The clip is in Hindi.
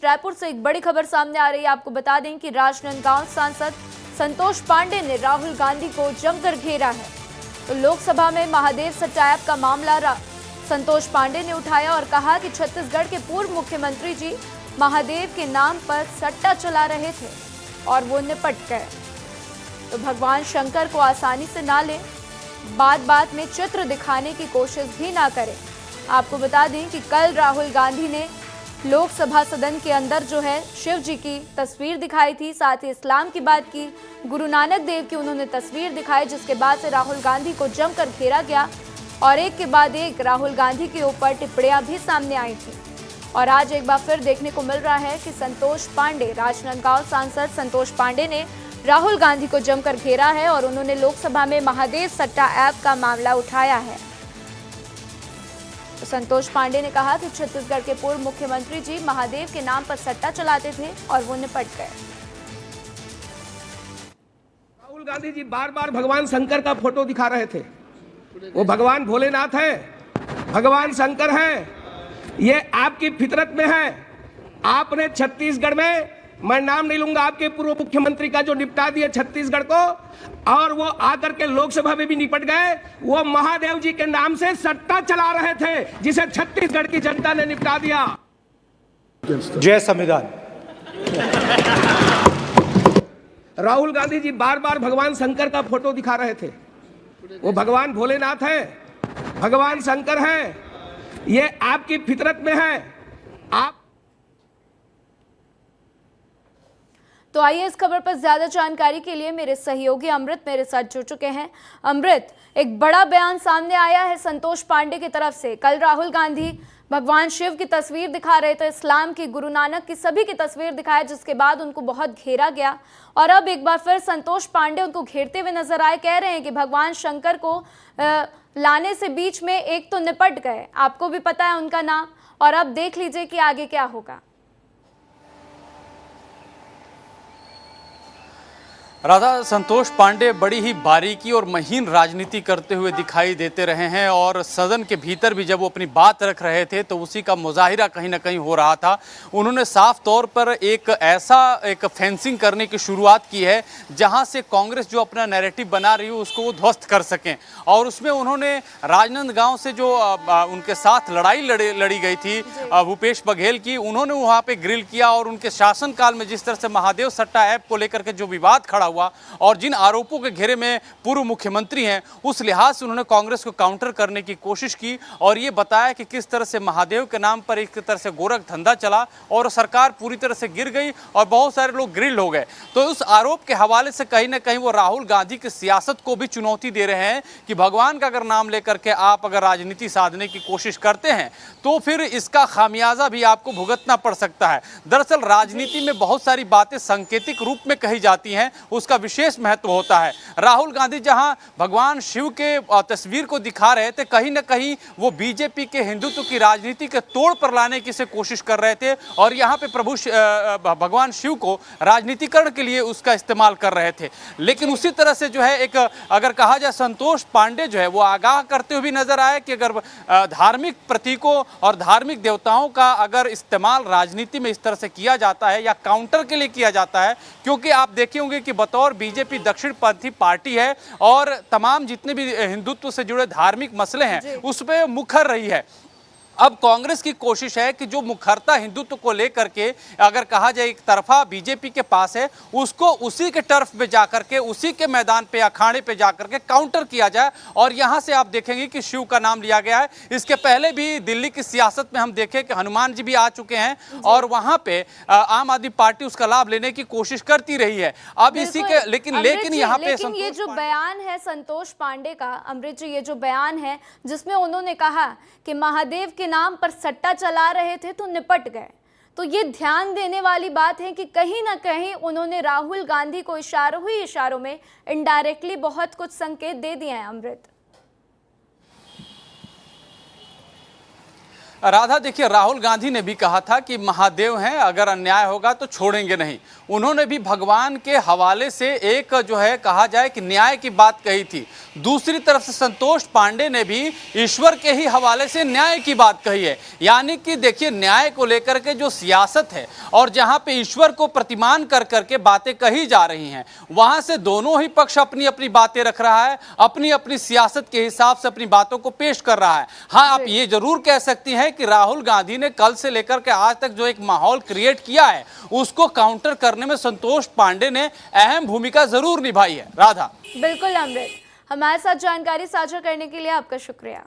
रायपुर से एक बड़ी खबर सामने आ रही है। आपको बता दें कि राजनांदगांव सांसद संतोष पांडे ने राहुल गांधी को जमकर घेरा है। तो लोकसभा में महादेव सटायप का मामला संतोष पांडे ने उठाया और कहा कि छत्तीसगढ़ के पूर्व मुख्यमंत्री जी महादेव के नाम पर सट्टा चला रहे थे और वो निपट गए। तो भगवान शंकर को आसानी से ना लें, बात बात में चित्र दिखाने की कोशिश भी ना करें। आपको बता दें कि कल राहुल गांधी ने लोकसभा सदन के अंदर जो है शिव जी की तस्वीर दिखाई थी, साथ ही इस्लाम की बात की, गुरु नानक देव की उन्होंने तस्वीर दिखाई, जिसके बाद से राहुल गांधी को जमकर घेरा गया और एक के बाद एक राहुल गांधी के ऊपर टिप्पणियां भी सामने आई थी। और आज एक बार फिर देखने को मिल रहा है कि संतोष पांडे, राजनांदगांव सांसद संतोष पांडे ने राहुल गांधी को जमकर घेरा है और उन्होंने लोकसभा में महादेव सट्टा ऐप का मामला उठाया है। तो संतोष पांडे ने कहा कि छत्तीसगढ़ के पूर्व मुख्यमंत्री जी महादेव के नाम पर सट्टा चलाते थे और वो निपट गए। राहुल गांधी जी बार बार भगवान शंकर का फोटो दिखा रहे थे। वो भगवान भोलेनाथ है, भगवान शंकर है, ये आपकी फितरत में है। आपने छत्तीसगढ़ में, मैं नाम नहीं लूंगा, आपके पूर्व मुख्यमंत्री का जो निपटा दिए छत्तीसगढ़ को, और वो आकर के लोकसभा में भी निपट गए। वो महादेव जी के नाम से सट्टा चला रहे थे, जिसे छत्तीसगढ़ की जनता ने निपटा दिया। जय संविधान। राहुल गांधी जी बार बार भगवान शंकर का फोटो दिखा रहे थे। वो भगवान भोलेनाथ है, भगवान शंकर है, ये आपकी फितरत में है। आप तो आइए इस खबर पर ज्यादा जानकारी के लिए मेरे सहयोगी अमृत मेरे साथ जुड़ चुके हैं। अमृत, एक बड़ा बयान सामने आया है संतोष पांडे की तरफ से। कल राहुल गांधी भगवान शिव की तस्वीर दिखा रहे थे, इस्लाम की, गुरु नानक की, सभी की तस्वीर दिखाए, जिसके बाद उनको बहुत घेरा गया। और अब एक बार फिर संतोष पांडे उनको घेरते हुए नजर आए, कह रहे हैं कि भगवान शंकर को लाने से बीच में एक तो निपट गए। आपको भी पता है उनका नाम, और अब देख लीजिए कि आगे क्या होगा। राधा, संतोष पांडे बड़ी ही बारीकी और महीन राजनीति करते हुए दिखाई देते रहे हैं और सदन के भीतर भी जब वो अपनी बात रख रहे थे तो उसी का मुजाहिरा कहीं ना कहीं हो रहा था। उन्होंने साफ तौर पर एक फेंसिंग करने की शुरुआत की है जहां से कांग्रेस जो अपना नैरेटिव बना रही है उसको वो ध्वस्त कर सकें। और उसमें उन्होंने राजनांदगांव से जो उनके साथ लड़ाई लड़ी गई थी भूपेश बघेल की, उन्होंने वहाँ पर ग्रिल किया और उनके शासनकाल में जिस तरह से महादेव सट्टा ऐप को लेकर के जो विवाद खड़ा हुआ और जिन आरोपों के घेरे में पूर्व मुख्यमंत्री हैं, उस लिहाज से उन्होंने कांग्रेस को काउंटर करने की कोशिश की और ये बताया कि किस तरह से महादेव के नाम पर एक तरह से गोरख धंधा चला और सरकार पूरी तरह से गिर गई और बहुत सारे लोग ग्रिल हो गए। तो उस आरोप के हवाले से कहीं ना कहीं वो राहुल गांधी की सियासत को भी चुनौती दे रहे हैं कि भगवान का अगर नाम लेकर के आप अगर राजनीति साधने की कोशिश करते हैं तो फिर इसका खामियाजा भी आपको भुगतना पड़ सकता है। दरअसल राजनीति में बहुत सारी बातें सांकेतिक रूप में कही जाती हैं, उसका विशेष महत्व होता है। राहुल गांधी जहां भगवान शिव के तस्वीर को दिखा रहे थे, कहीं ना कहीं वो बीजेपी के हिंदुत्व की राजनीति के तोड़ पर लाने की से कोशिश कर रहे थे और यहां पे भगवान शिव को राजनीतिकरण के लिए उसका इस्तेमाल कर रहे थे। लेकिन उसी तरह से जो है एक अगर कहा जाए संतोष पांडे जो है वो आगाह करते हुए भी नजर आए कि अगर धार्मिक प्रतीकों और धार्मिक देवताओं का अगर इस्तेमाल राजनीति में इस तरह से किया जाता है या काउंटर के लिए किया जाता है, क्योंकि आप देखे होंगे कि बतौर बीजेपी दक्षिणपंथी पार्टी है और तमाम जितने भी हिंदुत्व से जुड़े धार्मिक मसले हैं उस पर मुखर रही है। अब कांग्रेस की कोशिश है कि जो मुखरता हिंदुत्व को लेकर के अगर कहा जाए एक तरफा बीजेपी के पास है, उसको उसी के टर्फ पे जाकर के, उसी के मैदान पे, अखाड़े पे जाकर के काउंटर किया जाए। और यहां से आप देखेंगे कि शिव का नाम लिया गया है। इसके पहले भी दिल्ली की सियासत में हम देखें कि हनुमान जी भी आ चुके हैं और वहां पे आम आदमी पार्टी उसका लाभ लेने की कोशिश करती रही है। अब इसी के लेकिन यहाँ पे ये जो बयान है संतोष पांडे का, अमृत जी, ये जो बयान है जिसमें उन्होंने कहा कि महादेव के नाम पर सट्टा चला रहे थे तो निपट गए, तो ये ध्यान देने वाली बात है कि कहीं ना कहीं उन्होंने राहुल गांधी को इशारों में इनडायरेक्टली बहुत कुछ संकेत दे दिए हैं। अमृत, राधा, देखिए राहुल गांधी ने भी कहा था कि महादेव हैं, अगर अन्याय होगा तो छोड़ेंगे नहीं। उन्होंने भी भगवान के हवाले से एक जो है कहा जाए कि न्याय की बात कही थी। दूसरी तरफ से संतोष पांडे ने भी ईश्वर के ही हवाले से न्याय की बात कही है। यानी कि देखिए न्याय को लेकर के जो सियासत है और जहां पे ईश्वर को प्रतिमान कर करके बातें कही जा रही हैं, वहां से दोनों ही पक्ष अपनी अपनी बातें रख रहा है, अपनी अपनी सियासत के हिसाब से अपनी बातों को पेश कर रहा है। हाँ, आप ये जरूर कह सकती हैं कि राहुल गांधी ने कल से लेकर के आज तक जो एक माहौल क्रिएट किया है उसको काउंटर करने में संतोष पांडे ने अहम भूमिका जरूर निभाई है। राधा, बिल्कुल अमृत, हमारे साथ जानकारी साझा करने के लिए आपका शुक्रिया।